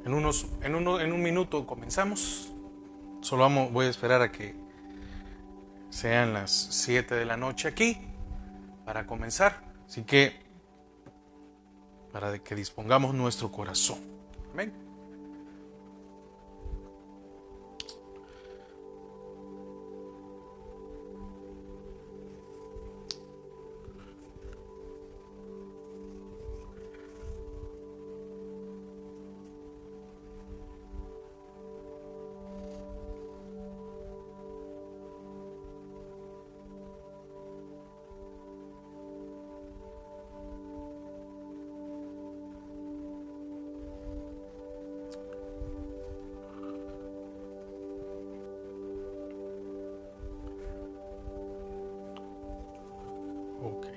En un minuto comenzamos. Voy a esperar a que sean las 7 de la noche aquí para comenzar. Así que, para que dispongamos nuestro corazón. Amén. Ok.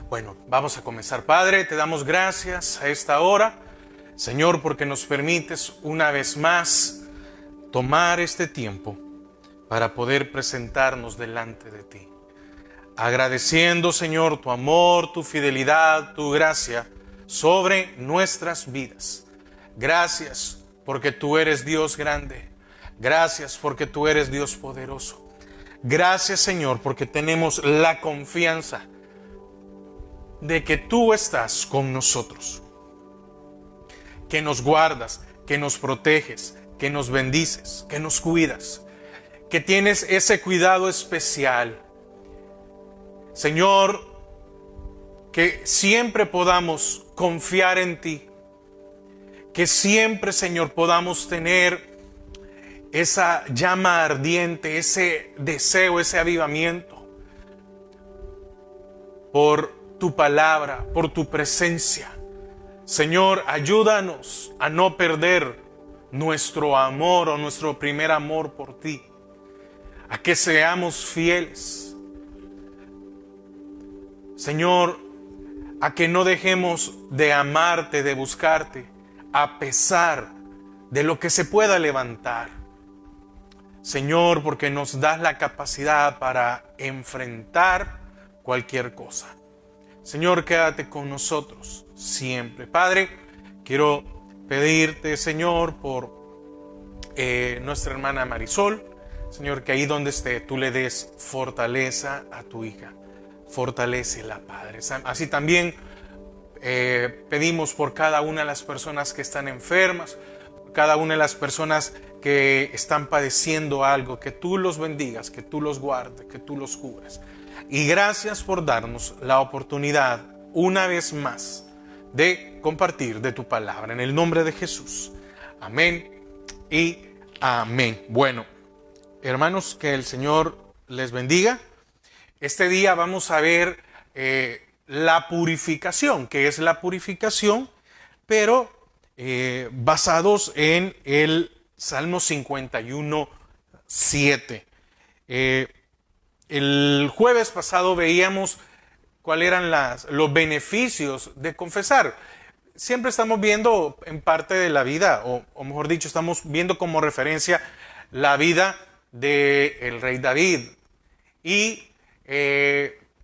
Bueno, vamos a comenzar. Padre, te damos gracias a esta hora, Señor, porque nos permites una vez más tomar este tiempo para poder presentarnos delante de ti. Agradeciendo, Señor, tu amor, tu fidelidad, tu gracia sobre nuestras vidas. Gracias porque tú eres Dios grande. Gracias porque tú eres Dios poderoso. Gracias, Señor, porque tenemos la confianza de que tú estás con nosotros, que nos guardas, que nos proteges, que nos bendices, que nos cuidas, que tienes ese cuidado especial. Señor, que siempre podamos confiar en ti, que siempre, Señor, podamos tener esa llama ardiente, ese deseo, ese avivamiento por tu palabra, por tu presencia. Señor, ayúdanos a no perder nuestro amor o nuestro primer amor por ti, a que seamos fieles. Señor, a que no dejemos de amarte, de buscarte, a pesar de lo que se pueda levantar. Señor, porque nos das la capacidad para enfrentar cualquier cosa. Señor, quédate con nosotros siempre. Padre, quiero pedirte, Señor, por nuestra hermana Marisol. Señor, que ahí donde esté, tú le des fortaleza a tu hija. Fortalécela, Padre. Así también pedimos por cada una de las personas que están enfermas, por cada una de las personas que están padeciendo algo, que tú los bendigas, que tú los guardes, que tú los cubras. Y gracias por darnos la oportunidad, una vez más, de compartir de tu palabra. En el nombre de Jesús. Amén y amén. Bueno, hermanos, que el Señor les bendiga. Este día vamos a ver la purificación, que es la purificación, pero basados en el Salmo 51, 7. El jueves pasado veíamos cuáles eran los beneficios de confesar. Siempre estamos viendo en parte de la vida, o mejor dicho, estamos viendo como referencia la vida del rey David. Y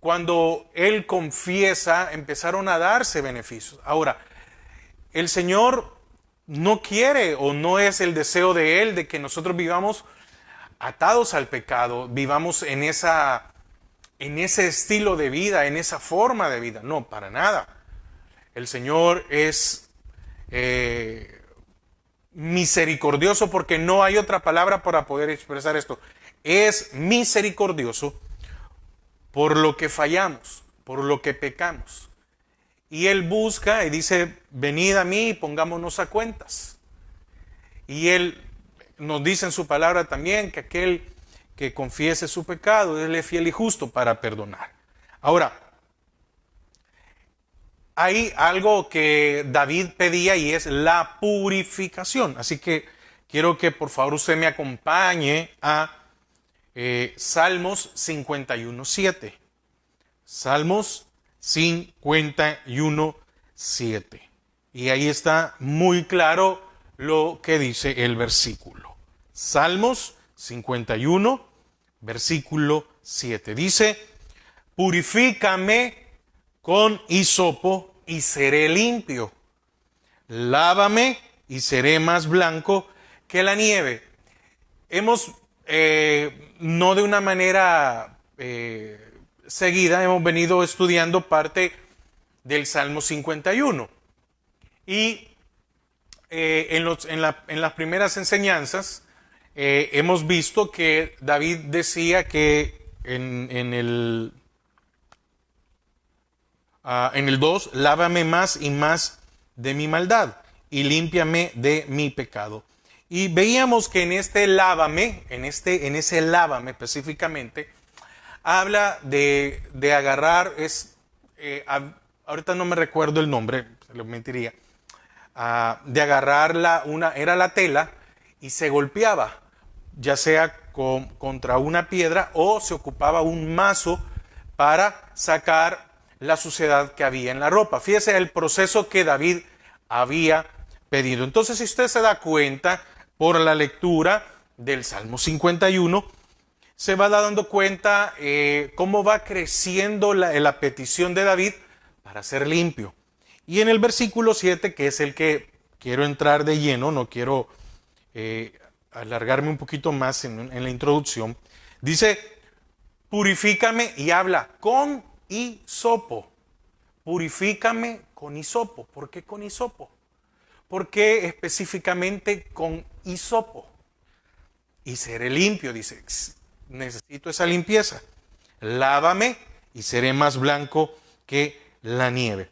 cuando él confiesa, empezaron a darse beneficios. Ahora, el Señor no quiere o no es el deseo de Él de que nosotros vivamos atados al pecado, vivamos en ese estilo de vida, en esa forma de vida. No, para nada. El Señor es misericordioso, porque no hay otra palabra para poder expresar esto. Es misericordioso por lo que fallamos, por lo que pecamos. Y Él busca y dice, venid a mí y pongámonos a cuentas. Y Él nos dice en su palabra también que aquel que confiese su pecado, Él es fiel y justo para perdonar. Ahora, hay algo que David pedía y es la purificación. Así que quiero que por favor usted me acompañe a Salmos 51:7. Salmos 51:7. Y ahí está muy claro lo que dice el versículo. Salmos 51, versículo 7. Dice, purifícame con hisopo y seré limpio. Lávame y seré más blanco que la nieve. Hemos, no de una manera seguida, hemos venido estudiando parte del Salmo 51. Y en las primeras enseñanzas hemos visto que David decía que en el 2, lávame más y más de mi maldad y límpiame de mi pecado. Y veíamos que en este lávame, en ese lávame específicamente, habla de agarrar, ahorita no me recuerdo el nombre, se lo mentiría, de agarrar era la tela y se golpeaba, ya sea contra una piedra o se ocupaba un mazo para sacar la suciedad que había en la ropa. Fíjese el proceso que David había pedido. Entonces, si usted se da cuenta por la lectura del Salmo 51, se va dando cuenta cómo va creciendo la petición de David para ser limpio. Y en el versículo 7, que es el que quiero entrar de lleno, no quiero alargarme un poquito más en la introducción, dice, purifícame, y habla con hisopo. Purifícame con hisopo. ¿Por qué con hisopo? ¿Por qué específicamente con hisopo? Y seré limpio, dice, necesito esa limpieza. Lávame y seré más blanco que la nieve.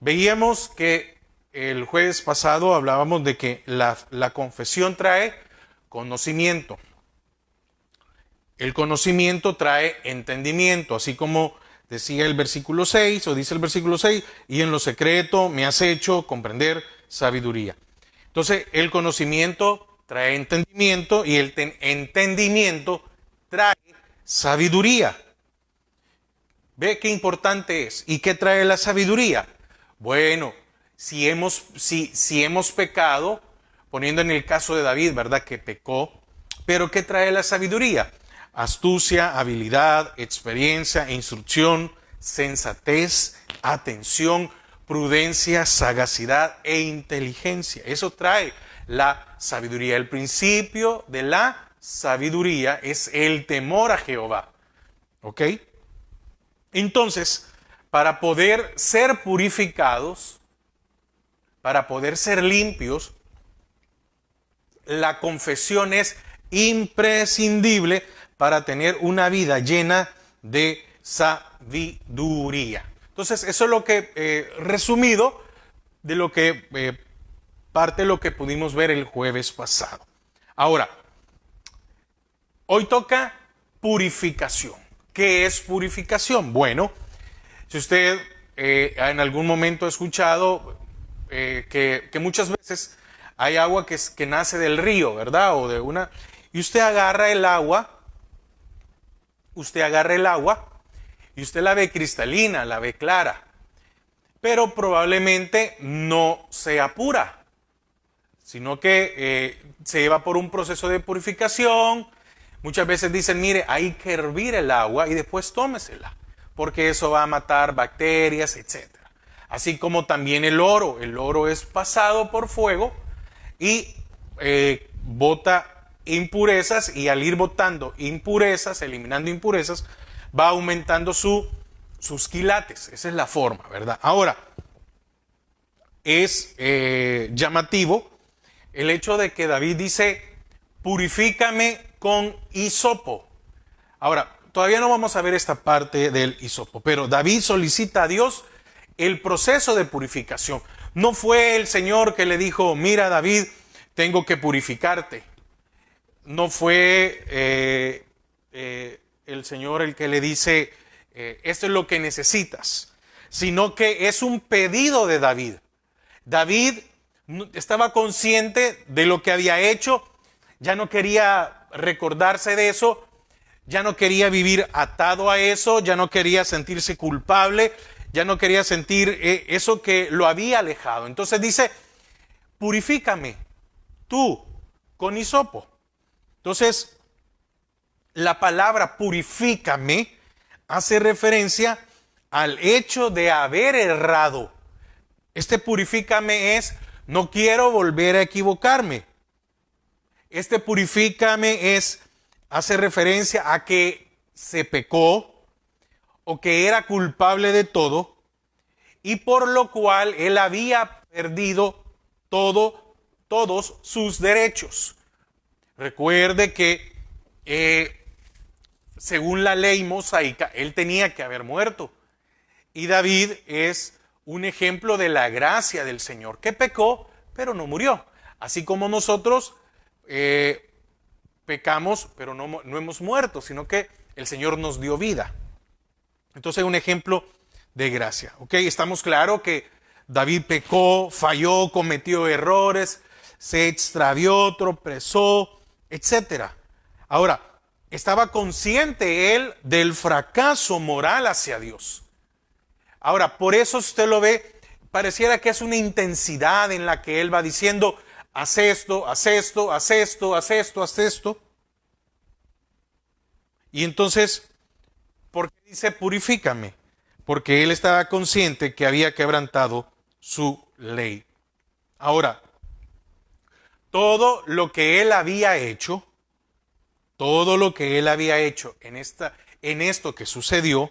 Veíamos que el jueves pasado hablábamos de que la confesión trae conocimiento. El conocimiento trae entendimiento, así como decía el versículo 6, o dice el versículo 6, y en lo secreto me has hecho comprender sabiduría. Entonces, el conocimiento trae entendimiento y el entendimiento trae sabiduría. ¿Ve qué importante es? ¿Y qué trae la sabiduría? Bueno, si hemos pecado, poniendo en el caso de David, ¿verdad? Que pecó, pero ¿qué trae la sabiduría? Astucia, habilidad, experiencia, instrucción, sensatez, atención, prudencia, sagacidad e inteligencia. Eso trae la sabiduría. El principio de la sabiduría es el temor a Jehová. ¿Ok? Entonces, para poder ser purificados, para poder ser limpios, la confesión es imprescindible para tener una vida llena de sabiduría. Entonces, eso es lo que, resumido, de lo que, parte de lo que pudimos ver el jueves pasado. Ahora, hoy toca purificación. ¿Qué es purificación? Bueno, si usted en algún momento ha escuchado que muchas veces hay agua que nace del río, ¿verdad? Y usted agarra el agua y usted la ve cristalina, la ve clara, pero probablemente no sea pura, sino que se lleva por un proceso de purificación. Muchas veces dicen, mire, hay que hervir el agua y después tómesela, porque eso va a matar bacterias, etc. Así como también el oro es pasado por fuego y bota impurezas, y al ir botando impurezas, eliminando impurezas, va aumentando sus quilates. Esa es la forma, ¿verdad? Ahora, es llamativo el hecho de que David dice, purifícame con hisopo. Ahora, todavía no vamos a ver esta parte del hisopo, pero David solicita a Dios el proceso de purificación. No fue el Señor que le dijo, mira David, tengo que purificarte. No fue el Señor el que le dice, esto es lo que necesitas, sino que es un pedido de David. David estaba consciente de lo que había hecho, ya no quería recordarse de eso, ya no quería vivir atado a eso, ya no quería sentirse culpable, ya no quería sentir eso que lo había alejado. Entonces dice, purifícame tú con hisopo. Entonces, la palabra purifícame hace referencia al hecho de haber errado. Este purifícame es no quiero volver a equivocarme. Este purifícame hace referencia a que se pecó o que era culpable de todo y por lo cual él había perdido todos sus derechos. Recuerde que según la ley mosaica, él tenía que haber muerto. Y David es un ejemplo de la gracia del Señor, que pecó, pero no murió. Así como nosotros pecamos, pero no hemos muerto, sino que el Señor nos dio vida. Entonces es un ejemplo de gracia. ¿Ok? Estamos claros que David pecó, falló, cometió errores, se extravió, tropezó, etc. Ahora, estaba consciente él del fracaso moral hacia Dios. Ahora, por eso usted lo ve, pareciera que es una intensidad en la que él va diciendo, haz esto, haz esto, haz esto, haz esto, haz esto. Y entonces, ¿por qué dice purifícame? Porque él estaba consciente que había quebrantado su ley. Ahora, todo lo que él había hecho, en esto que sucedió,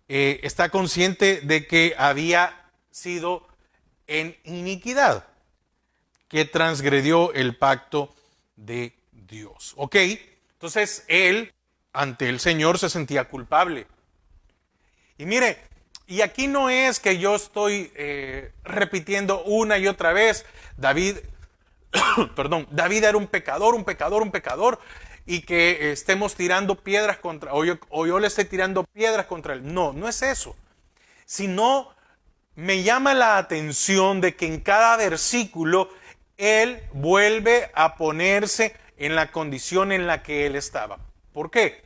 está consciente de que había sido en iniquidad, que transgredió el pacto de Dios. ¿Ok? Entonces él, ante el Señor, se sentía culpable. Y mire, y aquí no es que yo estoy repitiendo una y otra vez, David era un pecador, y que estemos tirando piedras contra, o yo le esté tirando piedras contra él. No, no es eso. Sino me llama la atención de que en cada versículo él vuelve a ponerse en la condición en la que él estaba. ¿Por qué?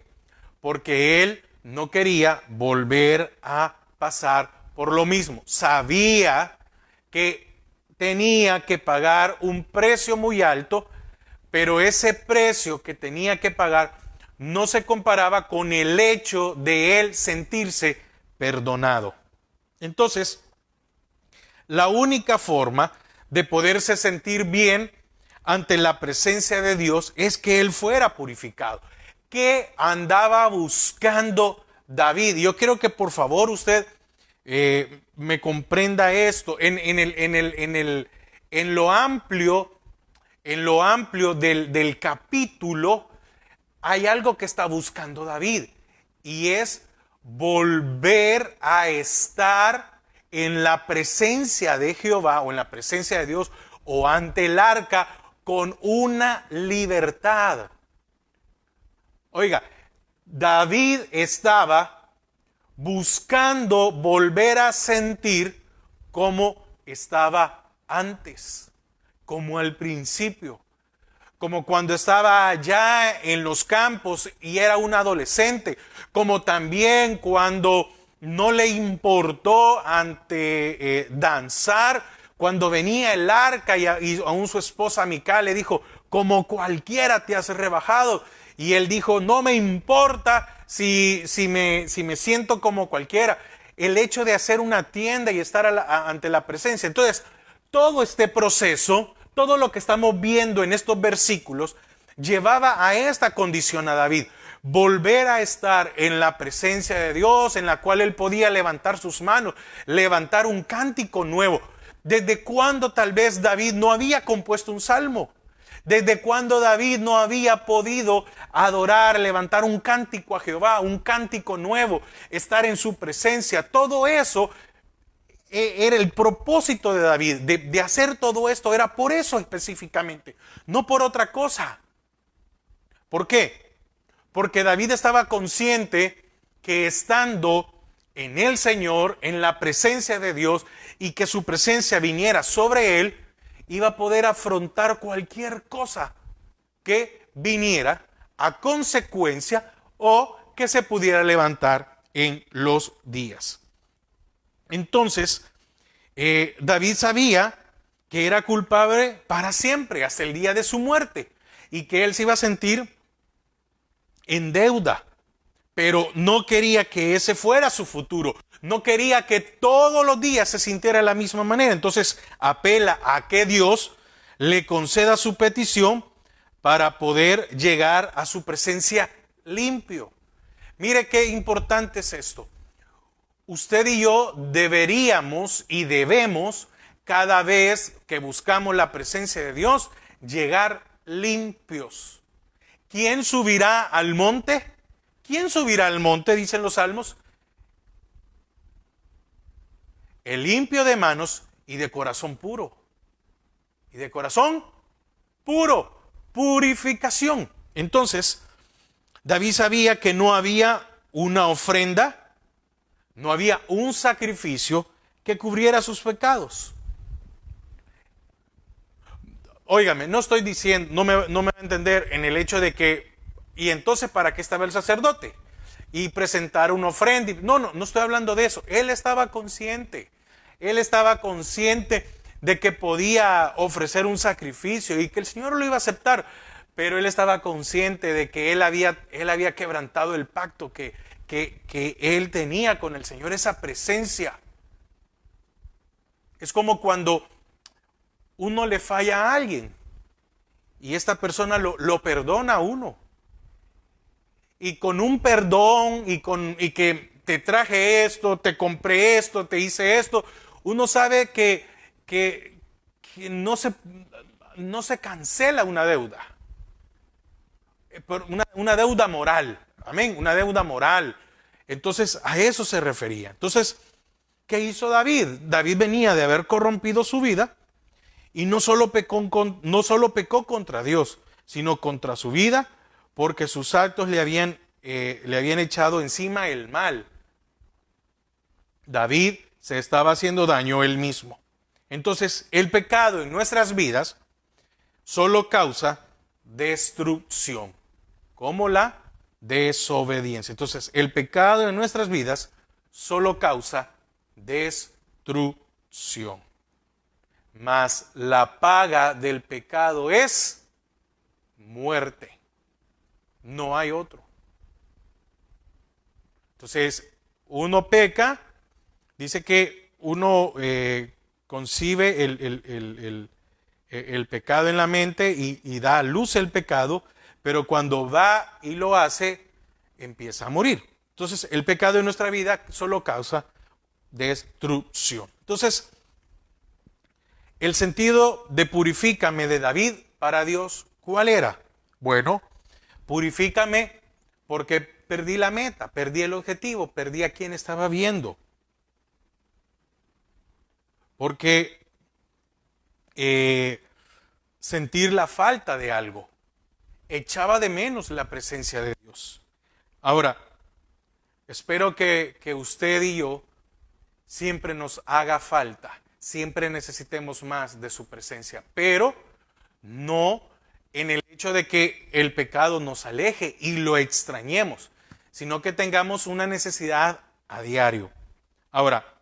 Porque él no quería volver a pasar por lo mismo. Sabía que tenía que pagar un precio muy alto, pero ese precio que tenía que pagar no se comparaba con el hecho de él sentirse perdonado. Entonces, la única forma de poderse sentir bien ante la presencia de Dios es que él fuera purificado. ¿Qué andaba buscando David? Yo quiero que por favor usted me comprenda esto. En lo amplio del capítulo hay algo que está buscando David y es volver a estar en la presencia de Jehová o en la presencia de Dios o ante el arca con una libertad. Oiga, David estaba buscando volver a sentir como estaba antes, como al principio, como cuando estaba allá en los campos y era un adolescente, como también cuando no le importó danzar, cuando venía el arca y aún su esposa Mical le dijo, como cualquiera te has rebajado. Y él dijo, no me importa si me siento como cualquiera. El hecho de hacer una tienda y estar ante la presencia. Entonces, todo este proceso, todo lo que estamos viendo en estos versículos, llevaba a esta condición a David. Volver a estar en la presencia de Dios, en la cual él podía levantar sus manos, levantar un cántico nuevo. ¿Desde cuándo tal vez David no había compuesto un salmo? ¿Desde cuándo David no había podido adorar, levantar un cántico a Jehová, un cántico nuevo, estar en su presencia? Todo eso era el propósito de David, de hacer todo esto, era por eso específicamente, no por otra cosa. ¿Por qué? Porque David estaba consciente que estando en el Señor, en la presencia de Dios, y que su presencia viniera sobre él, iba a poder afrontar cualquier cosa que viniera a consecuencia o que se pudiera levantar en los días. Entonces, David sabía que era culpable para siempre, hasta el día de su muerte, y que él se iba a sentir en deuda, pero no quería que ese fuera su futuro. no quería que todos los días se sintiera de la misma manera. Entonces apela a que Dios le conceda su petición para poder llegar a su presencia limpio. Mire qué importante es esto. Usted y yo deberíamos y debemos, cada vez que buscamos la presencia de Dios, llegar limpios. ¿Quién subirá al monte? ¿Quién subirá al monte? Dicen los salmos. El limpio de manos y de corazón puro. Y de corazón puro. Purificación. Entonces, David sabía que no había una ofrenda, no había un sacrificio que cubriera sus pecados. Óigame, no estoy diciendo, no me va a entender en el hecho de que, y entonces ¿para qué estaba el sacerdote? Y presentar una ofrenda. No estoy hablando de eso. Él estaba consciente de que podía ofrecer un sacrificio y que el Señor lo iba a aceptar, pero él estaba consciente de que él había quebrantado el pacto que él tenía con el Señor, esa presencia. Es como cuando uno le falla a alguien y esta persona lo perdona a uno. Y con un perdón y que te traje esto, te compré esto, te hice esto, uno sabe que no se cancela una deuda. Una deuda moral. Amén, una deuda moral. Entonces, a eso se refería. Entonces, ¿qué hizo David? David venía de haber corrompido su vida y no solo pecó contra Dios, sino contra su vida, porque sus actos le habían echado encima el mal. David se estaba haciendo daño él mismo. Entonces, el pecado en nuestras vidas solo causa destrucción, como la desobediencia. Entonces, el pecado en nuestras vidas solo causa destrucción. Mas la paga del pecado es muerte. No hay otro. Entonces, uno peca, dice que uno concibe el pecado en la mente y da a luz el pecado, pero cuando va y lo hace, empieza a morir. Entonces, el pecado en nuestra vida solo causa destrucción. Entonces, el sentido de purifícame de David para Dios, ¿cuál era? Bueno, purifícame porque perdí la meta, perdí el objetivo, perdí a quien estaba viendo. Porque sentir la falta de algo, echaba de menos la presencia de Dios. Ahora, espero que usted y yo siempre nos haga falta, siempre necesitemos más de su presencia, pero no en el hecho de que el pecado nos aleje y lo extrañemos, sino que tengamos una necesidad a diario. Ahora,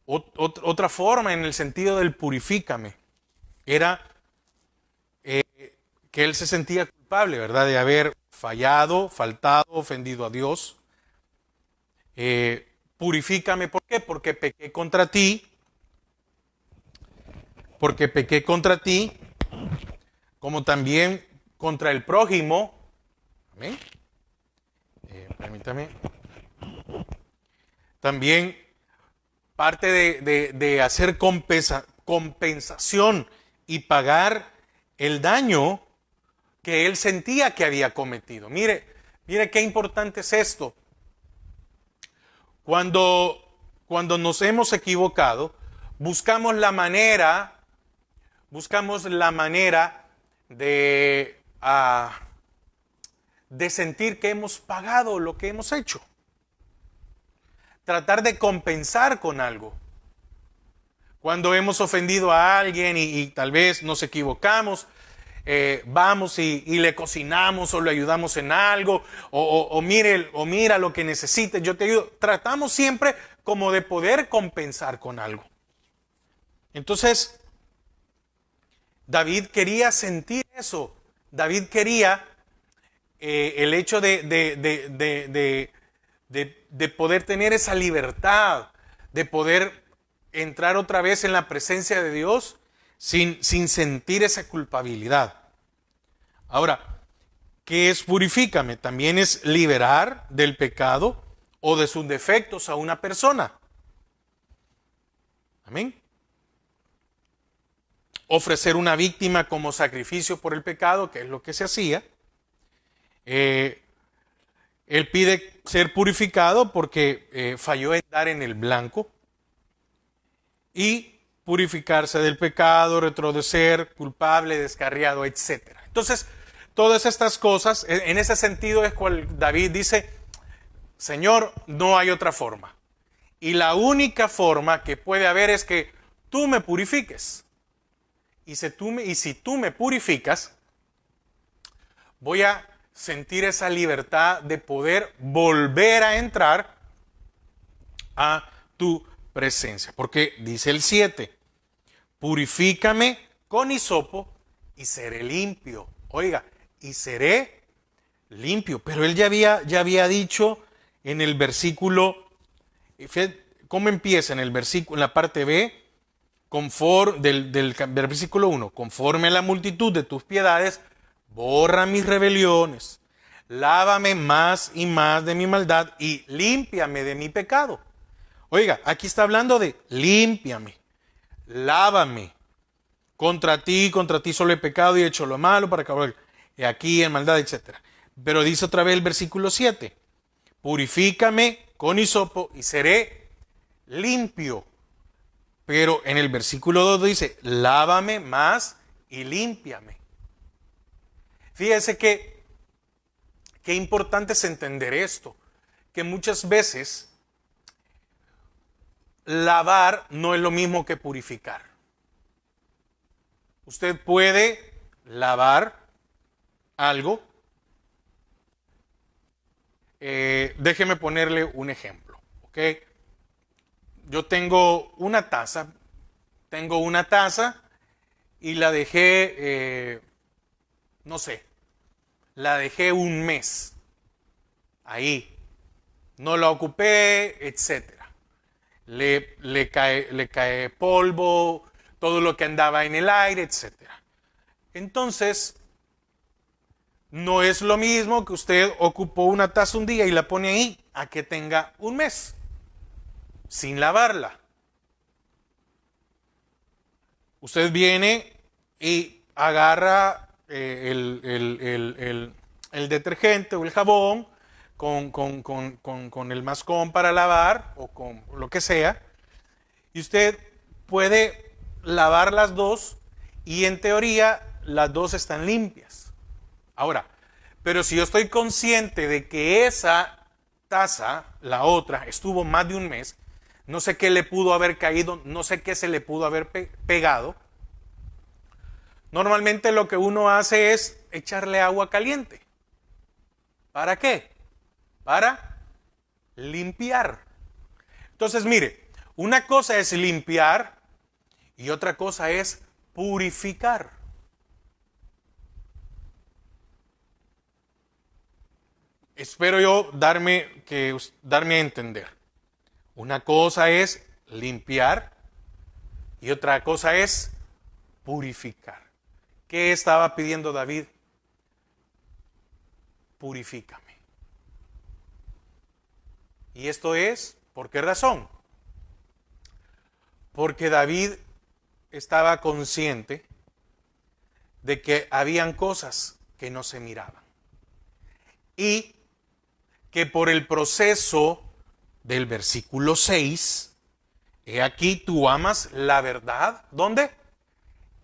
otra forma en el sentido del purifícame era que él se sentía culpable, ¿verdad? De haber fallado, faltado, ofendido a Dios. Purifícame, ¿por qué? Porque pequé contra ti, como también contra el prójimo. Amén. Permítame. También parte de hacer compensación y pagar el daño que él sentía que había cometido. Mire qué importante es esto. Cuando nos hemos equivocado, buscamos la manera de sentir que hemos pagado lo que hemos hecho. Tratar de compensar con algo. Cuando hemos ofendido a alguien y tal vez nos equivocamos, vamos y le cocinamos o le ayudamos en algo, o mira lo que necesites, yo te ayudo. Tratamos siempre como de poder compensar con algo. Entonces, David quería sentir eso. David quería el hecho de de poder tener esa libertad, de poder entrar otra vez en la presencia de Dios sin sentir esa culpabilidad. Ahora, ¿qué es purifícame? También es liberar del pecado o de sus defectos a una persona. Amén. Ofrecer una víctima como sacrificio por el pecado, que es lo que se hacía. Él pide ser purificado porque falló en dar en el blanco. Y purificarse del pecado, retroceder, culpable, descarriado, etc. Entonces, todas estas cosas, en ese sentido es cual David dice, Señor, no hay otra forma. Y la única forma que puede haber es que tú me purifiques. Y si tú me purificas, voy a sentir esa libertad de poder volver a entrar a tu presencia. Porque dice el 7, purifícame con hisopo y seré limpio. Oiga, y seré limpio. Pero él ya había dicho en el versículo, ¿cómo empieza en el versículo, en la parte B? Del versículo 1, conforme a la multitud de tus piedades, borra mis rebeliones, lávame más y más de mi maldad y límpiame de mi pecado. Oiga, aquí está hablando de límpiame, lávame. Contra ti solo he pecado y he hecho lo malo para acabar aquí en maldad, etc. Pero dice otra vez el versículo 7, purifícame con hisopo y seré limpio. Pero en el versículo 2 dice, lávame más y límpiame. Fíjese que qué importante es entender esto, que muchas veces lavar no es lo mismo que purificar. Usted puede lavar algo. Déjeme ponerle un ejemplo, ¿ok? Yo tengo una taza y la dejé, no sé, la dejé un mes ahí, no la ocupé, etcétera. Le cae polvo, todo lo que andaba en el aire, etcétera. Entonces, no es lo mismo que usted ocupó una taza un día y la pone ahí a que tenga un mes sin lavarla. Usted viene y agarra el detergente o el jabón con el mascón para lavar o con lo que sea, y usted puede lavar las dos y en teoría las dos están limpias. Ahora, pero si yo estoy consciente de que esa taza, la otra, estuvo más de un mes, no sé qué le pudo haber caído, no sé qué se le pudo haber pegado. Normalmente lo que uno hace es echarle agua caliente. ¿Para qué? Para limpiar. Entonces, mire, una cosa es limpiar y otra cosa es purificar. Espero yo darme a entender. Una cosa es limpiar y otra cosa es purificar. ¿Qué estaba pidiendo David? Purifícame. ¿Y esto es? ¿Por qué razón? Porque David estaba consciente de que habían cosas que no se miraban. Y que por el proceso del versículo 6, he aquí tú amas la verdad, ¿dónde?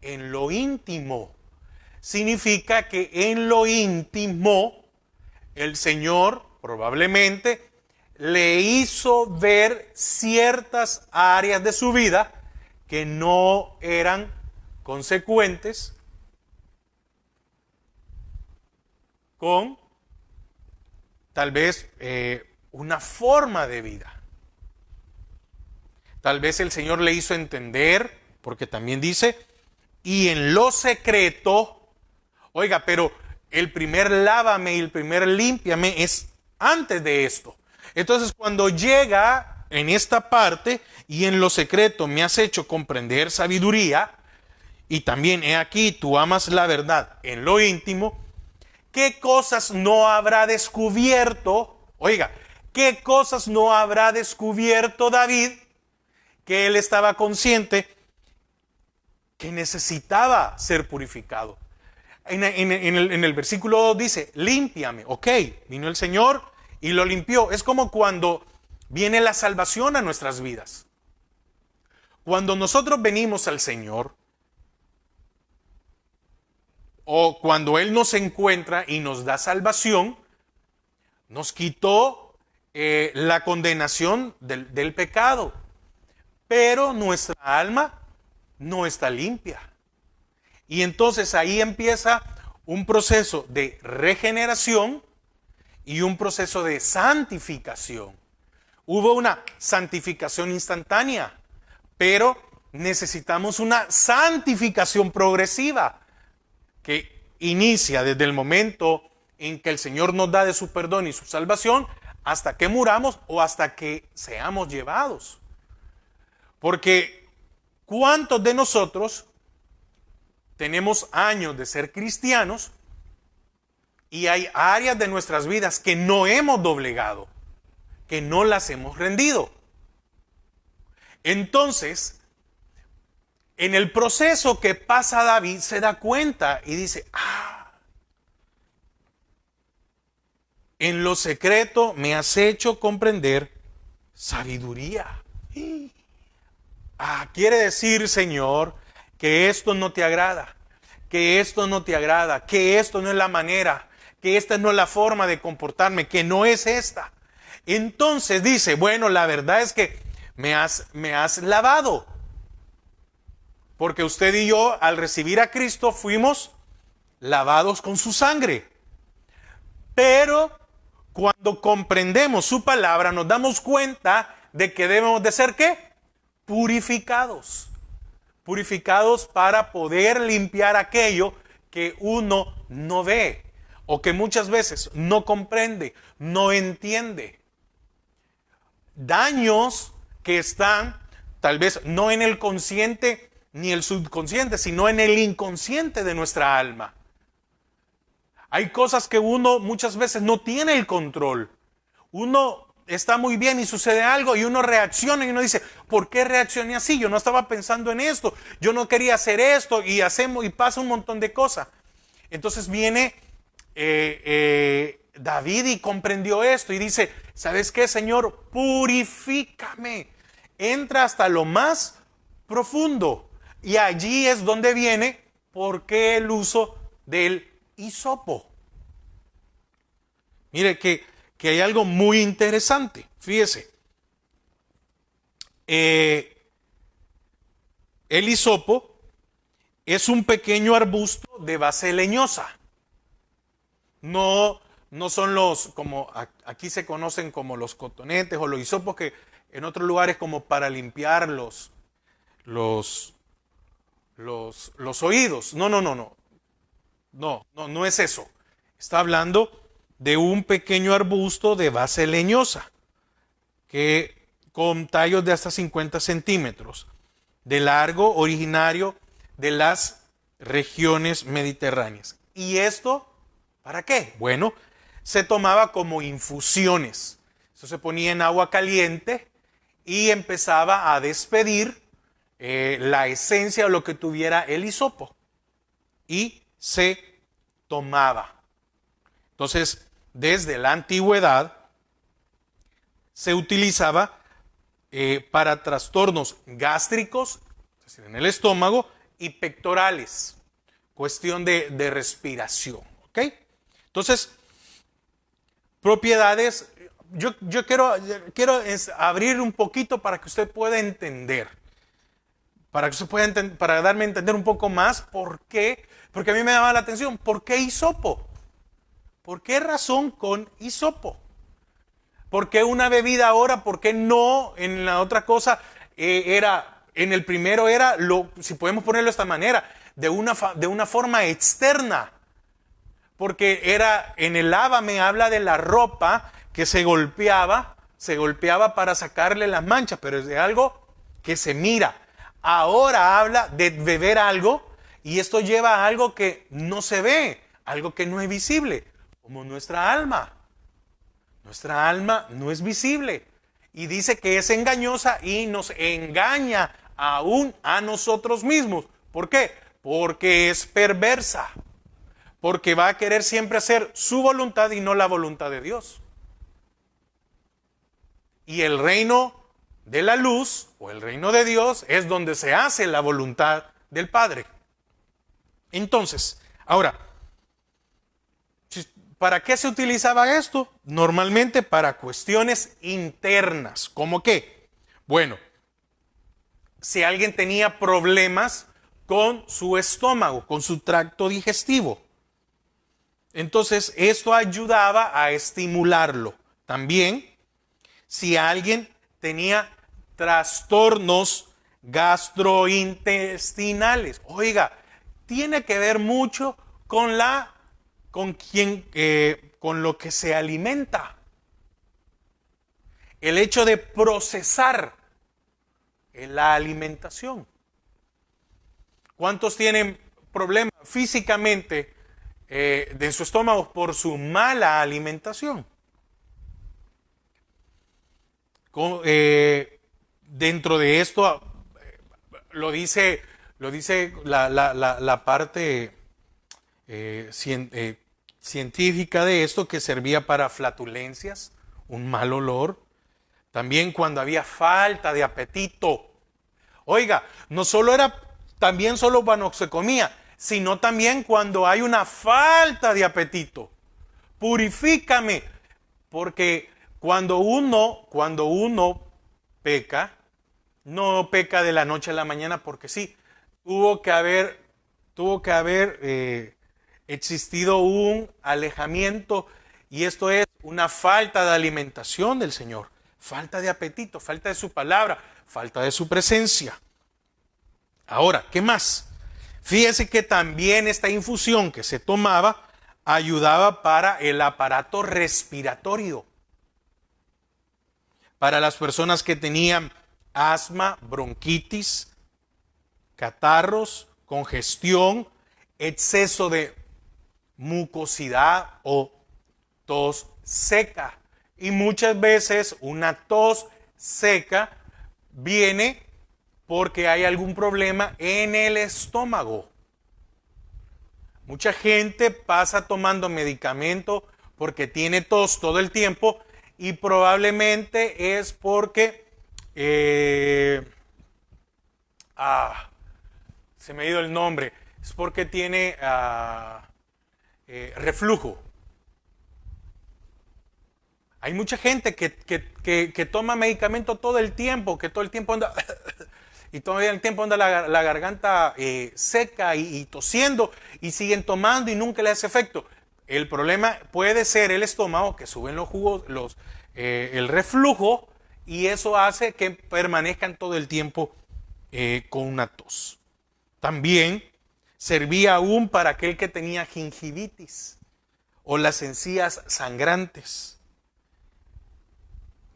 En lo íntimo. Significa que en lo íntimo el Señor probablemente le hizo ver ciertas áreas de su vida que no eran consecuentes con tal vez una forma de vida. Tal vez el Señor le hizo entender, porque también dice, y en lo secreto, oiga, pero el primer lávame y el primer límpiame es antes de esto. Entonces, cuando llega en esta parte, y en lo secreto me has hecho comprender sabiduría, y también he aquí, tú amas la verdad en lo íntimo, ¿qué cosas no habrá descubierto? Oiga, ¿qué cosas no habrá descubierto David que él estaba consciente que necesitaba ser purificado? En el versículo 2 dice, límpiame. Ok, vino el Señor y lo limpió. Es como cuando viene la salvación a nuestras vidas. Cuando nosotros venimos al Señor, o cuando Él nos encuentra y nos da salvación, nos quitó la condenación del pecado, pero nuestra alma no está limpia. Y entonces ahí empieza un proceso de regeneración y un proceso de santificación. Hubo una santificación instantánea, pero necesitamos una santificación progresiva que inicia desde el momento en que el Señor nos da de su perdón y su salvación hasta que muramos o hasta que seamos llevados. Porque ¿cuántos de nosotros tenemos años de ser cristianos y hay áreas de nuestras vidas que no hemos doblegado, que no las hemos rendido? Entonces, en el proceso que pasa David se da cuenta y dice, en lo secreto me has hecho comprender sabiduría. Quiere decir, Señor, que esto no te agrada, que esto no te agrada, que esto no es la manera, que esta no es la forma de comportarme, que no es esta. Entonces dice, bueno, la verdad es que me has lavado. Porque usted y yo, al recibir a Cristo, fuimos lavados con su sangre. Pero cuando comprendemos su palabra, nos damos cuenta de que debemos de ser, ¿qué? Purificados. Purificados para poder limpiar aquello que uno no ve o que muchas veces no comprende, no entiende. Daños que están tal vez no en el consciente ni el subconsciente, sino en el inconsciente de nuestra alma. Hay cosas que uno muchas veces no tiene el control. Uno está muy bien y sucede algo y uno reacciona y uno dice, ¿por qué reaccioné así? Yo no estaba pensando en esto, yo no quería hacer esto y hacemos y pasa un montón de cosas. Entonces viene David y comprendió esto y dice, ¿sabes qué, Señor? Purifícame. Entra hasta lo más profundo. Y allí es donde viene por qué el uso del hisopo. Mire que hay algo muy interesante. Fíjese. El hisopo es un pequeño arbusto de base leñosa. No son los, como aquí se conocen como los cotonetes o los hisopos que en otros lugares como para limpiar los oídos. No es eso. Está hablando de un pequeño arbusto de base leñosa que con tallos de hasta 50 centímetros de largo, originario de las regiones mediterráneas. ¿Y esto para qué? Bueno, se tomaba como infusiones. Eso se ponía en agua caliente y empezaba a despedir la esencia o lo que tuviera el hisopo y se tomaba. Entonces, desde la antigüedad se utilizaba para trastornos gástricos, es decir, en el estómago, y pectorales, cuestión de respiración. ¿Ok? Entonces, propiedades, yo quiero abrir un poquito para que usted pueda entender. Para darme a entender un poco más por qué, porque a mí me llama la atención, ¿por qué hisopo? ¿Por qué razón con hisopo? ¿Por qué una bebida ahora? ¿Por qué no en la otra cosa en el primero era, si podemos ponerlo de esta manera, de una forma externa? Porque era, en el lávame habla de la ropa que se golpeaba se golpeaba para sacarle las manchas, pero es de algo que se mira. Ahora habla de beber algo y esto lleva a algo que no se ve, algo que no es visible, como nuestra alma. Nuestra alma no es visible y dice que es engañosa y nos engaña aún a nosotros mismos. ¿Por qué? Porque es perversa, porque va a querer siempre hacer su voluntad y no la voluntad de Dios. Y el reino de la luz o el reino de Dios es donde se hace la voluntad del Padre. Entonces, ahora, ¿para qué se utilizaba esto? Normalmente para cuestiones internas. ¿Cómo qué? Bueno, si alguien tenía problemas con su estómago, con su tracto digestivo, entonces esto ayudaba a estimularlo. También, si alguien tenía trastornos gastrointestinales, oiga, tiene que ver mucho con con lo que se alimenta. El hecho de procesar la alimentación. ¿Cuántos tienen problemas físicamente de su estómago por su mala alimentación? Dentro de esto lo dice la parte científica de esto, que servía para flatulencias, un mal olor. También cuando había falta de apetito. Oiga, no solo era también solo cuando se comía, sino también cuando hay una falta de apetito. Purifícame, porque cuando uno peca, no peca de la noche a la mañana porque sí, tuvo que haber existido un alejamiento, y esto es una falta de alimentación del Señor, falta de apetito, falta de su palabra, falta de su presencia. Ahora, ¿qué más? Fíjese que también esta infusión que se tomaba ayudaba para el aparato respiratorio. Para las personas que tenían asma, bronquitis, catarros, congestión, exceso de mucosidad o tos seca. Y muchas veces una tos seca viene porque hay algún problema en el estómago. Mucha gente pasa tomando medicamento porque tiene tos todo el tiempo y probablemente es porque se me ha ido el nombre, es porque tiene reflujo. Hay mucha gente que toma medicamento todo el tiempo, que todo el tiempo anda y todo el tiempo anda la garganta seca y tosiendo, y siguen tomando y nunca le hace efecto. El problema puede ser el estómago, que suben los jugos, el reflujo, y eso hace que permanezcan todo el tiempo con una tos. También servía aún para aquel que tenía gingivitis o las encías sangrantes.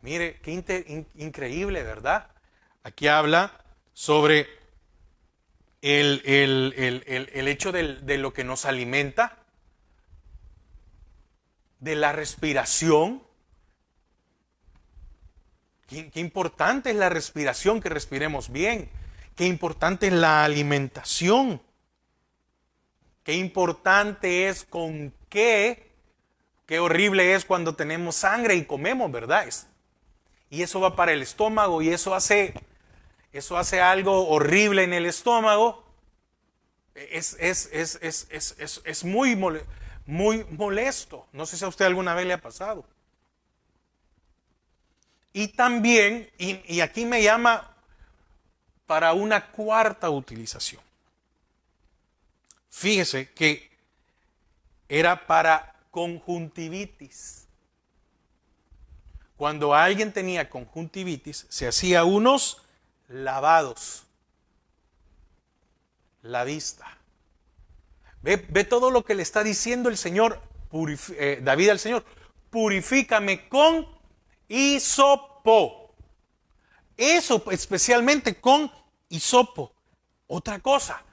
Mire, qué increíble, ¿verdad? Aquí habla sobre el hecho de lo que nos alimenta, de la respiración. Qué importante es la respiración, que respiremos bien. Qué importante es la alimentación. Qué importante es con qué horrible es cuando tenemos sangre y comemos, ¿verdad? Y eso va para el estómago y eso hace algo horrible en el estómago. Es muy molesto. No sé si a usted alguna vez le ha pasado. Y también, y aquí me llama para una cuarta utilización. Fíjese que era para conjuntivitis. Cuando alguien tenía conjuntivitis, se hacía unos lavados. La vista. Ve todo lo que le está diciendo el Señor, David al Señor. Purifícame con Hisopo. Eso especialmente con hisopo. Otra cosa,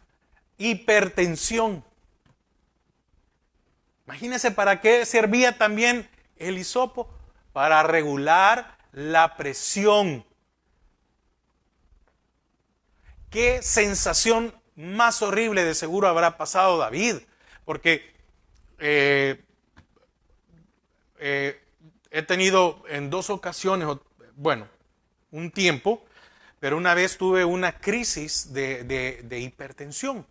hipertensión. Imagínense para qué servía también el hisopo. Para regular la presión. Qué sensación más horrible de seguro habrá pasado David. Porque he tenido en 2 ocasiones, bueno, un tiempo, pero una vez tuve una crisis de hipertensión.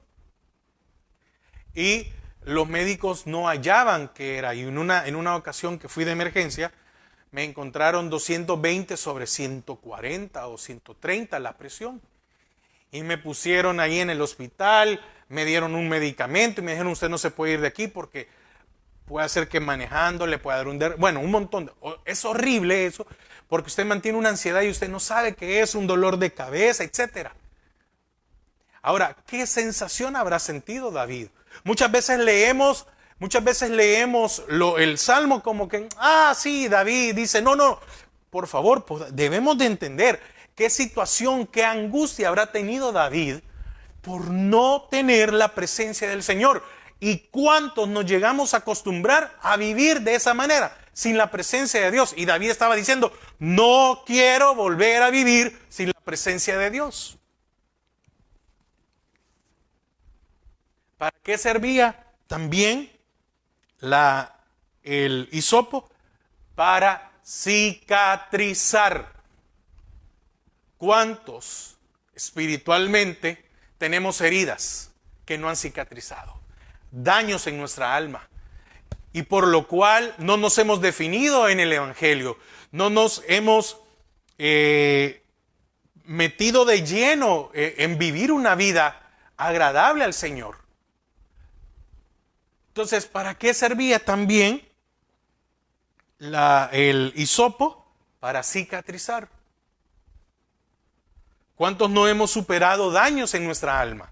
Y los médicos no hallaban qué era. Y en una ocasión que fui de emergencia, me encontraron 220/140 o 130 la presión. Y me pusieron ahí en el hospital, me dieron un medicamento y me dijeron, usted no se puede ir de aquí porque puede hacer que manejando le pueda dar bueno, un montón. Es horrible eso, porque usted mantiene una ansiedad y usted no sabe qué es, un dolor de cabeza, etc. Ahora, ¿qué sensación habrá sentido David? Muchas veces leemos el Salmo como que, sí, David dice, no, por favor, debemos de entender qué situación, qué angustia habrá tenido David por no tener la presencia del Señor. ¿Y cuántos nos llegamos a acostumbrar a vivir de esa manera, sin la presencia de Dios? Y David estaba diciendo, no quiero volver a vivir sin la presencia de Dios. ¿Para qué servía también el hisopo? Para cicatrizar. ¿Cuántos espiritualmente tenemos heridas que no han cicatrizado? Daños en nuestra alma. Y por lo cual no nos hemos definido en el Evangelio. No nos hemos metido de lleno en vivir una vida agradable al Señor. Entonces, ¿para qué servía también el hisopo? Para cicatrizar. ¿Cuántos no hemos superado daños en nuestra alma?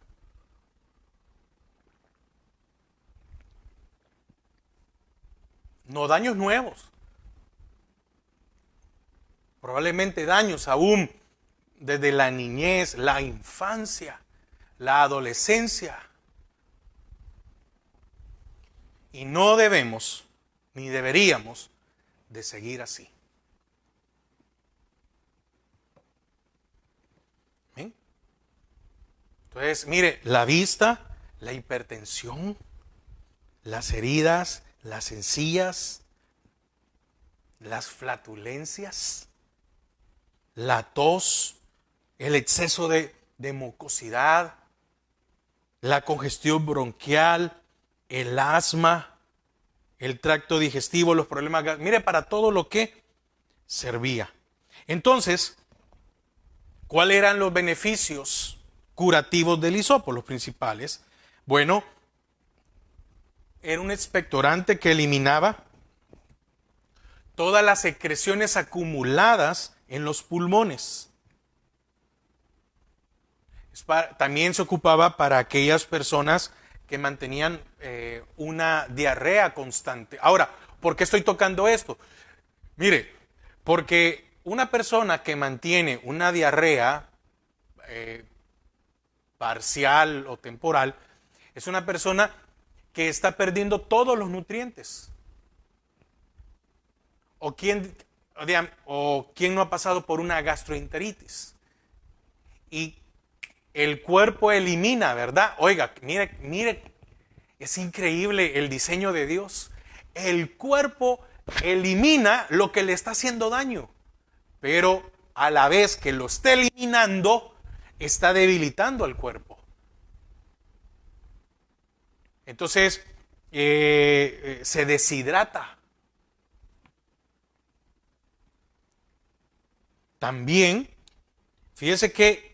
No daños nuevos. Probablemente daños aún desde la niñez, la infancia, la adolescencia. Y no debemos, ni deberíamos, de seguir así. ¿Ven? Entonces, mire, la vista, la hipertensión, las heridas, las encías, las flatulencias, la tos, el exceso de mucosidad, la congestión bronquial, el asma, el tracto digestivo, los problemas. Mire, para todo lo que servía. Entonces, ¿cuáles eran los beneficios curativos del hisopo? Los principales. Bueno, era un expectorante que eliminaba todas las secreciones acumuladas en los pulmones. También se ocupaba para aquellas personas que mantenían una diarrea constante. Ahora, ¿por qué estoy tocando esto? Mire, porque una persona que mantiene una diarrea parcial o temporal es una persona que está perdiendo todos los nutrientes. ¿O quién no ha pasado por una gastroenteritis? Y el cuerpo elimina, ¿verdad? Oiga, mire, es increíble el diseño de Dios. El cuerpo elimina lo que le está haciendo daño, pero a la vez que lo está eliminando, está debilitando al cuerpo. Entonces, se deshidrata. También, fíjese que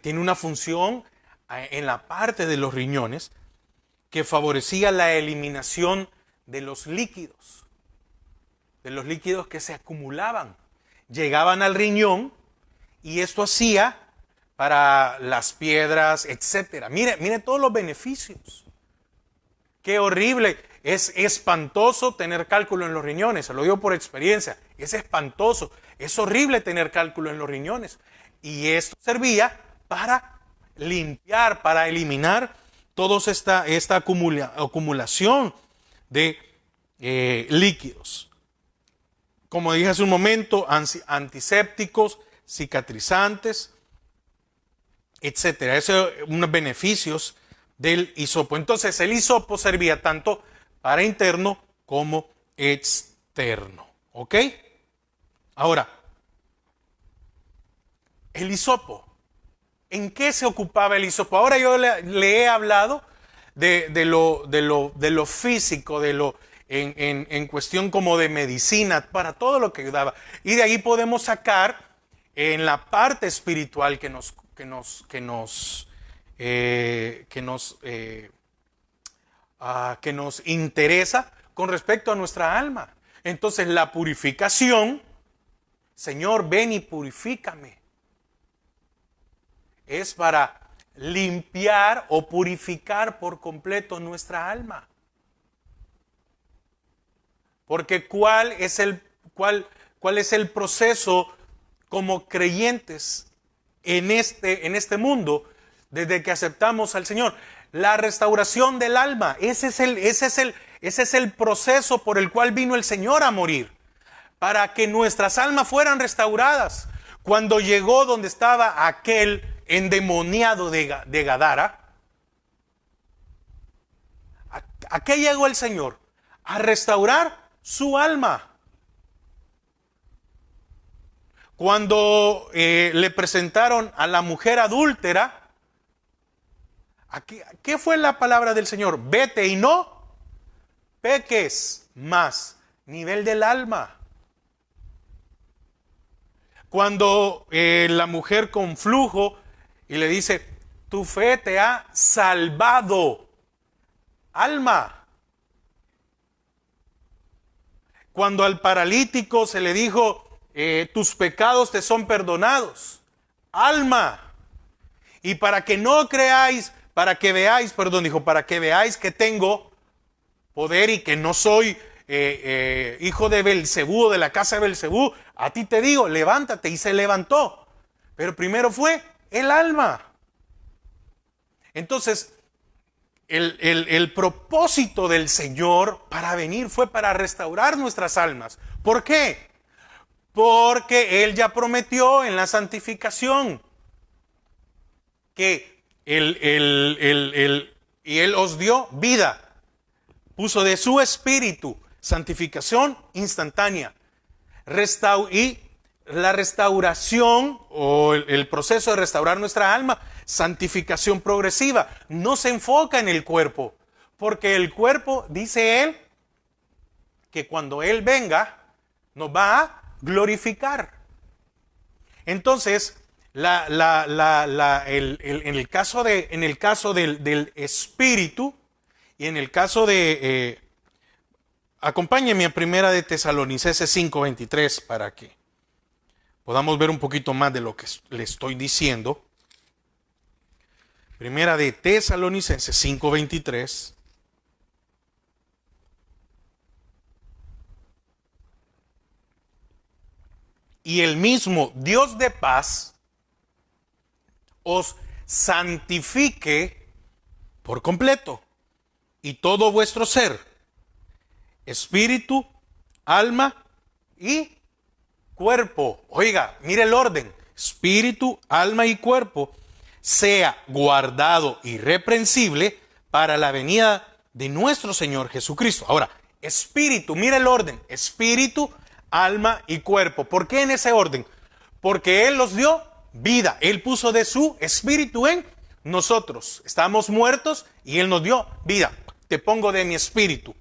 tiene una función en la parte de los riñones que favorecía la eliminación de los líquidos que se acumulaban. Llegaban al riñón y esto hacía para las piedras, etc. Mire todos los beneficios. Qué horrible. Es espantoso tener cálculo en los riñones. Se lo digo por experiencia. Es espantoso. Es horrible tener cálculo en los riñones. Y esto servía para limpiar, para eliminar toda esta acumulación de líquidos. Como dije hace un momento, antisépticos, cicatrizantes, etcétera. Esos son unos beneficios del hisopo. Entonces, el hisopo servía tanto para interno como externo. ¿Ok? Ahora, el hisopo. ¿En qué se ocupaba el hisopo? Ahora yo le he hablado de lo físico, en cuestión como de medicina, para todo lo que ayudaba. Y de ahí podemos sacar en la parte espiritual que nos interesa con respecto a nuestra alma. Entonces la purificación, Señor, ven y purifícame, es para limpiar o purificar por completo nuestra alma. Porque ¿cuál es el proceso como creyentes en este mundo desde que aceptamos al Señor? La restauración del alma. Ese es el proceso por el cual vino el Señor a morir, para que nuestras almas fueran restauradas. Cuando llegó donde estaba aquel endemoniado de Gadara, ¿a qué llegó el Señor? A restaurar su alma. Cuando le presentaron a la mujer adúltera, ¿qué fue la palabra del Señor? Vete y no peques más. Nivel del alma. Cuando la mujer con flujo y le dice, tu fe te ha salvado, alma. Cuando al paralítico se le dijo, tus pecados te son perdonados, alma. Y para que veáis que tengo poder y que no soy hijo de Belcebú o de la casa de Belcebú, a ti te digo, levántate. Y se levantó. Pero primero fue el alma. Entonces, el propósito del Señor para venir fue para restaurar nuestras almas. ¿Por qué? Porque Él ya prometió en la santificación que y Él os dio vida. Puso de su espíritu, santificación instantánea. Y la restauración o el proceso de restaurar nuestra alma, santificación progresiva, no se enfoca en el cuerpo, porque el cuerpo, dice Él, que cuando Él venga, nos va a glorificar. Entonces, en el caso del espíritu y en el caso de... acompáñenme a Primera de Tesalonicenses 5:23 para que podamos ver un poquito más de lo que le estoy diciendo. Primera de Tesalonicenses 5:23. Y el mismo Dios de paz os santifique por completo, y todo vuestro ser, espíritu, alma y cuerpo. Oiga, mire el orden. Espíritu, alma y cuerpo sea guardado irreprensible para la venida de nuestro Señor Jesucristo. Ahora, espíritu, mire el orden. Espíritu, alma y cuerpo. ¿Por qué en ese orden? Porque Él los dio vida. Él puso de su espíritu en nosotros. Estamos muertos y Él nos dio vida. Te pongo de mi espíritu.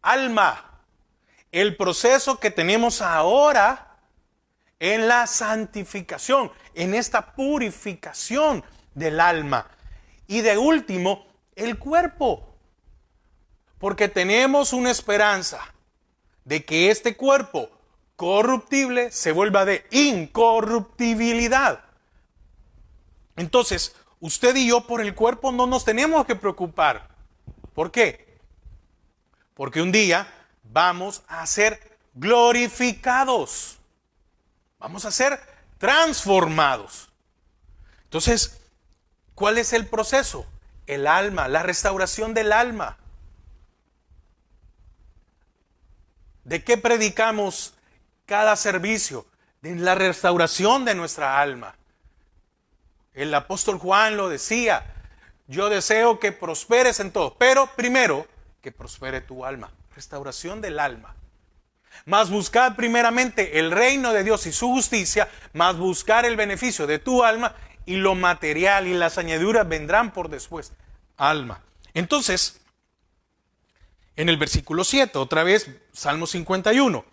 Alma, el proceso que tenemos ahora en la santificación, en esta purificación del alma. Y de último, el cuerpo, porque tenemos una esperanza de que este cuerpo corruptible se vuelva de incorruptibilidad. Entonces, usted y yo por el cuerpo no nos tenemos que preocupar. ¿Por qué? Porque un día vamos a ser glorificados. Vamos a ser transformados. Entonces, ¿cuál es el proceso? El alma, la restauración del alma. ¿De qué predicamos cada servicio? De la restauración de nuestra alma. El apóstol Juan lo decía: yo deseo que prosperes en todo, pero primero que prospere tu alma. Restauración del alma. Mas buscad primeramente el reino de Dios y su justicia, mas buscar el beneficio de tu alma, y lo material y las añadiduras vendrán por después. Alma. Entonces, en el versículo 7, otra vez, Salmo 51.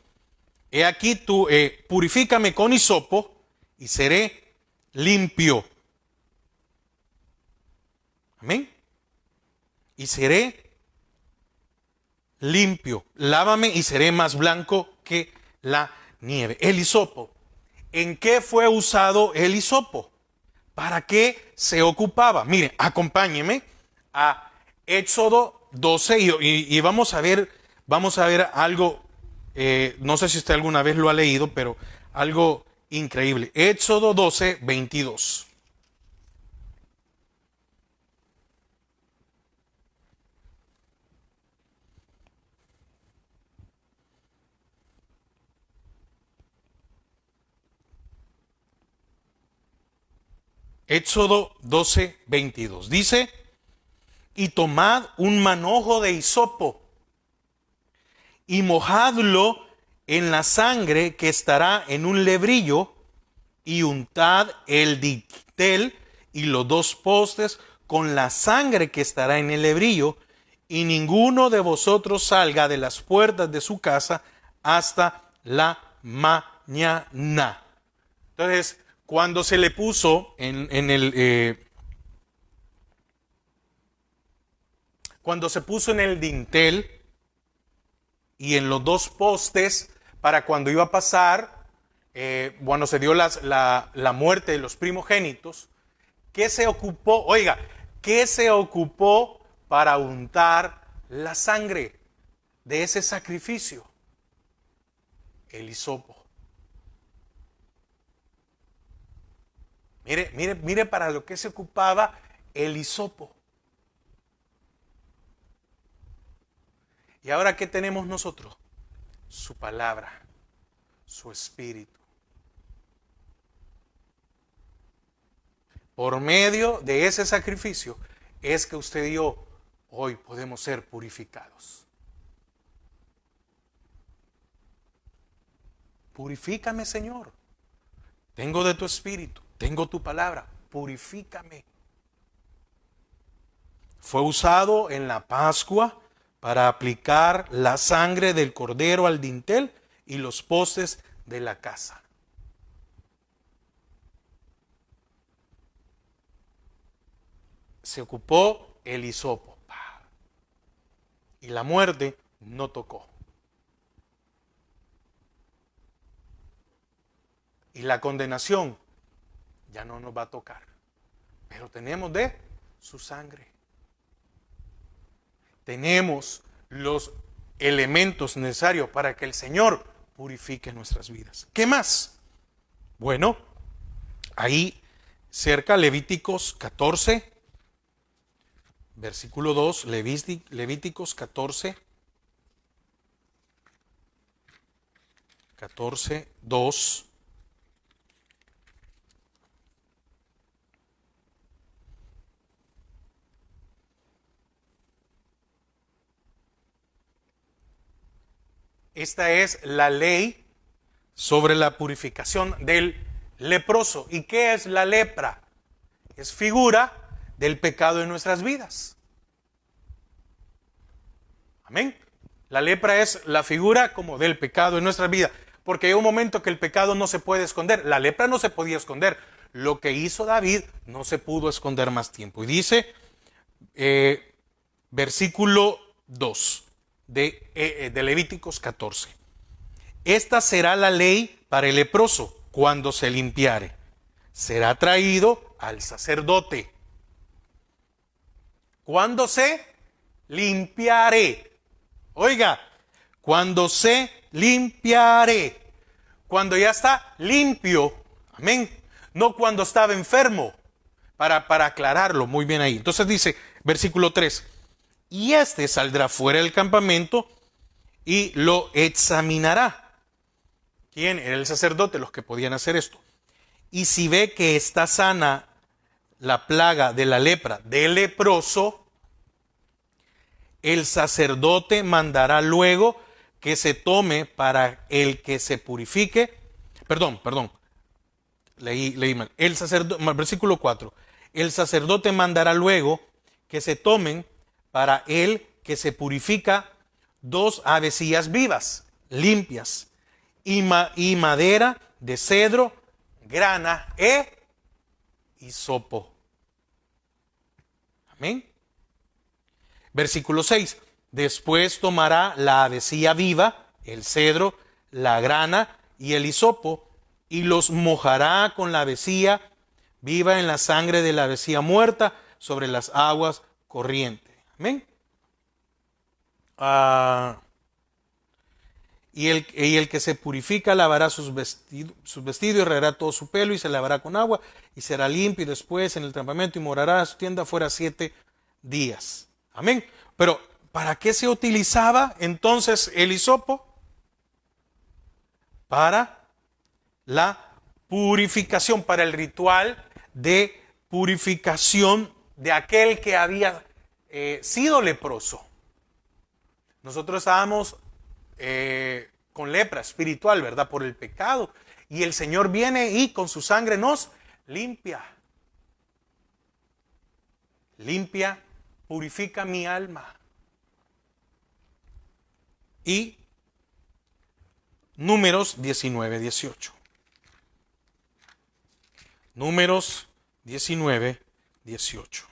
He aquí tú, purifícame con hisopo y seré limpio. Amén. Y seré limpio. Lávame y seré más blanco que la nieve. El hisopo. ¿En qué fue usado el hisopo? ¿Para qué se ocupaba? Mire, acompáñeme a Éxodo 12 y vamos a ver algo, no sé si usted alguna vez lo ha leído, pero algo increíble. Éxodo 12, 22. Éxodo 12, 22. Dice: y tomad un manojo de hisopo y mojadlo en la sangre que estará en un lebrillo, y untad el dintel y los dos postes con la sangre que estará en el lebrillo, y ninguno de vosotros salga de las puertas de su casa hasta la mañana. Entonces, cuando se le puso cuando se puso en el dintel y en los dos postes, para cuando iba a pasar, cuando se dio la muerte de los primogénitos, ¿qué se ocupó? Oiga, ¿qué se ocupó para untar la sangre de ese sacrificio? El hisopo. Mire para lo que se ocupaba el hisopo. ¿Y ahora qué tenemos nosotros? Su palabra, su espíritu. Por medio de ese sacrificio es que usted y yo hoy podemos ser purificados. Purifícame, Señor. Tengo de tu espíritu, tengo tu palabra, purifícame. Fue usado en la Pascua para aplicar la sangre del cordero al dintel y los postes de la casa. Se ocupó el hisopo. Y la muerte no tocó. Y la condenación ya no nos va a tocar. Pero tenemos de su sangre. Tenemos los elementos necesarios para que el Señor purifique nuestras vidas. ¿Qué más? Bueno, ahí cerca, Levíticos 14, versículo 2, Levíticos 14, 2. Esta es la ley sobre la purificación del leproso. ¿Y qué es la lepra? Es figura del pecado en nuestras vidas. Amén. La lepra es la figura como del pecado en nuestras vidas. Porque hay un momento que el pecado no se puede esconder. La lepra no se podía esconder. Lo que hizo David no se pudo esconder más tiempo. Y dice, versículo 2 de Levíticos 14. Esta será la ley para el leproso cuando se limpiare. Será traído al sacerdote. ¿Cuándo se limpiare. Oiga, cuando se limpiare. Cuando ya está limpio. Amén. No cuando estaba enfermo. Para aclararlo muy bien ahí. Entonces dice, versículo 3. Y este saldrá fuera del campamento y lo examinará. ¿Quién? Era el sacerdote, los que podían hacer esto. Y si ve que está sana la plaga de la lepra del leproso, el sacerdote mandará luego que se tome para el que se purifique. Perdón, leí mal. El sacerdote, versículo 4. El sacerdote mandará luego que se tomen para el que se purifica 2 avecillas vivas, limpias, y madera de cedro, grana e hisopo. Amén. Versículo 6. Después tomará la avecilla viva, el cedro, la grana y el hisopo, y los mojará con la avecilla viva en la sangre de la avecilla muerta sobre las aguas corrientes. Amén. Y el que se purifica lavará sus vestidos y regará todo su pelo y se lavará con agua y será limpio, y después en el campamento y morará a su tienda fuera 7 días. Amén. Pero ¿para qué se utilizaba entonces el hisopo? Para la purificación, para el ritual de purificación de aquel que había sido leproso. Nosotros estábamos con lepra espiritual, ¿verdad? Por el pecado. Y el Señor viene y con su sangre nos limpia. Limpia, purifica mi alma. Y Números 19, 18. Números 19, 18.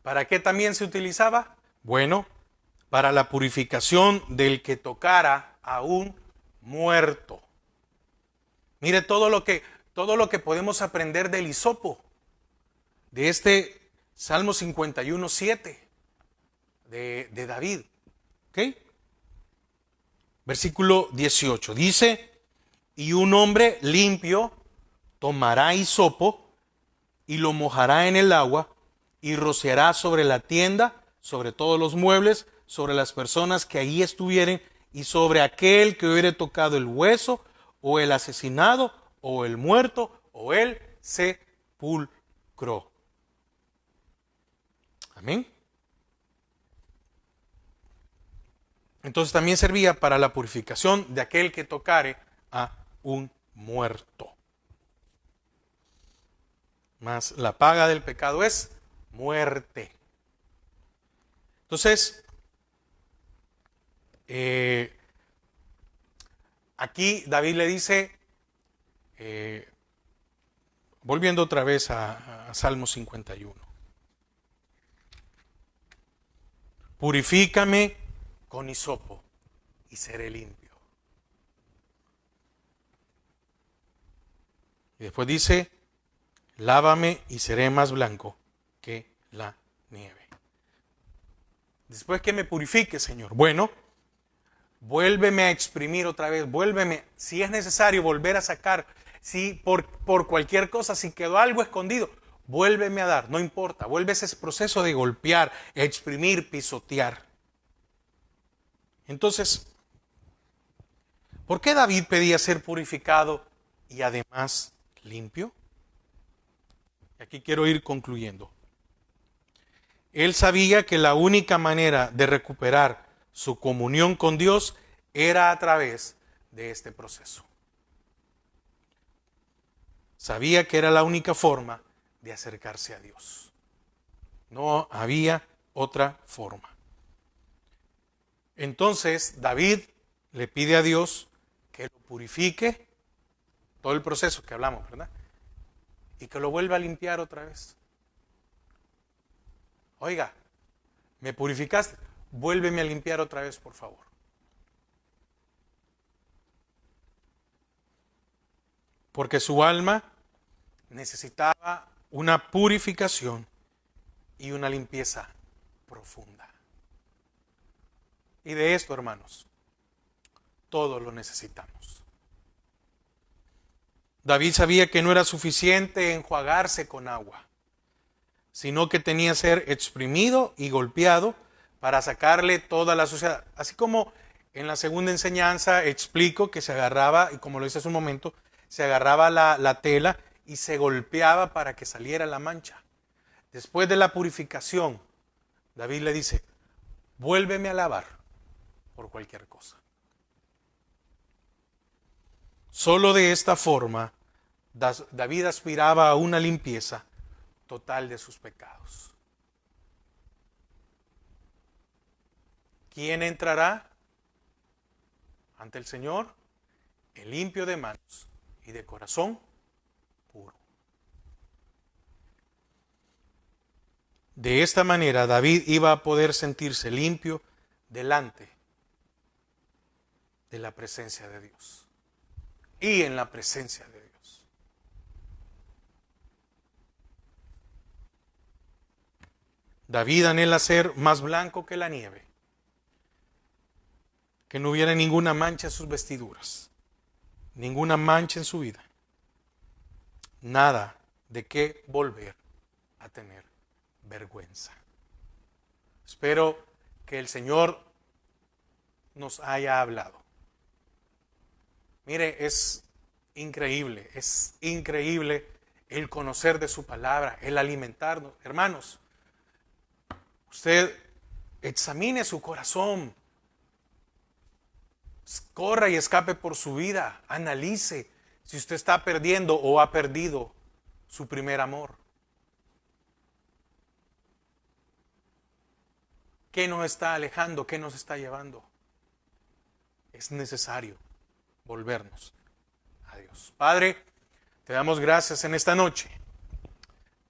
¿Para qué también se utilizaba? Bueno, para la purificación del que tocara a un muerto. Mire todo lo que podemos aprender del hisopo, de este Salmo 51, 7 de David. ¿Ok? Versículo 18 dice, y un hombre limpio tomará hisopo y lo mojará en el agua y rociará sobre la tienda, sobre todos los muebles, sobre las personas que allí estuvieren y sobre aquel que hubiere tocado el hueso o el asesinado o el muerto o el sepulcro. Amén. Entonces también servía para la purificación de aquel que tocare a un muerto. Mas la paga del pecado es muerte. Entonces, aquí David le dice, volviendo otra vez a Salmo 51, purifícame con hisopo y seré limpio. Y después dice, lávame y seré más blanco que la nieve. Después que me purifique, Señor, bueno, vuélveme a exprimir otra vez, vuélveme, si es necesario, volver a sacar, si por cualquier cosa, si quedó algo escondido, vuélveme a dar, no importa, vuelve ese proceso de golpear, exprimir, pisotear. Entonces, ¿por qué David pedía ser purificado y además limpio? Aquí quiero ir concluyendo. Él sabía que la única manera de recuperar su comunión con Dios era a través de este proceso. Sabía que era la única forma de acercarse a Dios. No había otra forma. Entonces David le pide a Dios que lo purifique, todo el proceso que hablamos, ¿verdad? Y que lo vuelva a limpiar otra vez. Oiga, me purificaste, vuélveme a limpiar otra vez, por favor. Porque su alma necesitaba una purificación y una limpieza profunda. Y de esto, hermanos, todos lo necesitamos. David sabía que no era suficiente enjuagarse con agua, sino que tenía que ser exprimido y golpeado para sacarle toda la suciedad. Así como en la segunda enseñanza explico que se agarraba, y como lo hice hace un momento, se agarraba la tela y se golpeaba para que saliera la mancha. Después de la purificación, David le dice, vuélveme a lavar por cualquier cosa. Solo de esta forma, David aspiraba a una limpieza total de sus pecados. ¿Quién entrará ante el Señor? El limpio de manos y de corazón puro. De esta manera David iba a poder sentirse limpio delante de la presencia de Dios y en la presencia de Dios. David anhela ser más blanco que la nieve, que no hubiera ninguna mancha en sus vestiduras, ninguna mancha en su vida, nada de qué volver a tener vergüenza. Espero que el Señor nos haya hablado. Mire, es increíble el conocer de su palabra, el alimentarnos. Hermanos, usted examine su corazón, corra y escape por su vida, analice si usted está perdiendo o ha perdido su primer amor. ¿Qué nos está alejando? ¿Qué nos está llevando? Es necesario volvernos a Dios. Padre, te damos gracias en esta noche.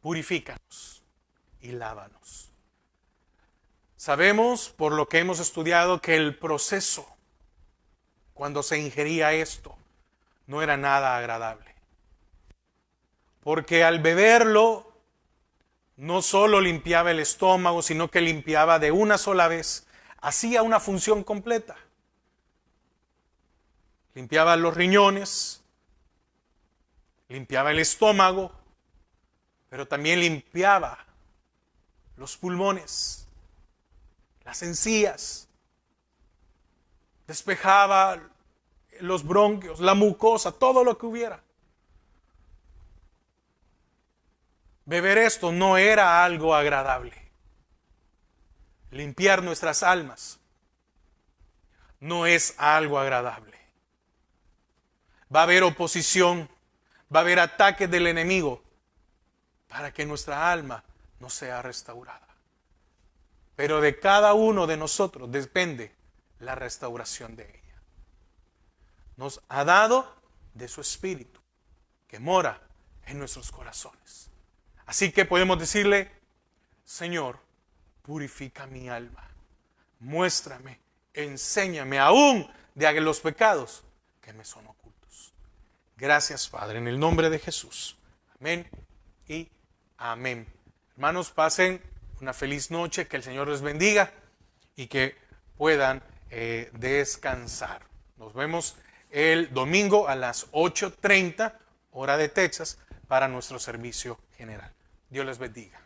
Purifícanos y lávanos. Sabemos, por lo que hemos estudiado, que el proceso, cuando se ingería esto, no era nada agradable. Porque al beberlo, no solo limpiaba el estómago, sino que limpiaba de una sola vez. Hacía una función completa. Limpiaba los riñones, limpiaba el estómago, pero también limpiaba los pulmones, las encías, despejaba los bronquios, la mucosa, todo lo que hubiera. Beber esto no era algo agradable. Limpiar nuestras almas no es algo agradable. Va a haber oposición, va a haber ataques del enemigo para que nuestra alma no sea restaurada. Pero de cada uno de nosotros depende la restauración de ella. Nos ha dado de su espíritu que mora en nuestros corazones. Así que podemos decirle, Señor, purifica mi alma, muéstrame, enséñame aún de los pecados que me son ocultos. Gracias, Padre, en el nombre de Jesús. Amén y amén. Hermanos, pasen una feliz noche, que el Señor les bendiga y que puedan descansar. Nos vemos el domingo a las 8:30, hora de Texas, para nuestro servicio general. Dios les bendiga.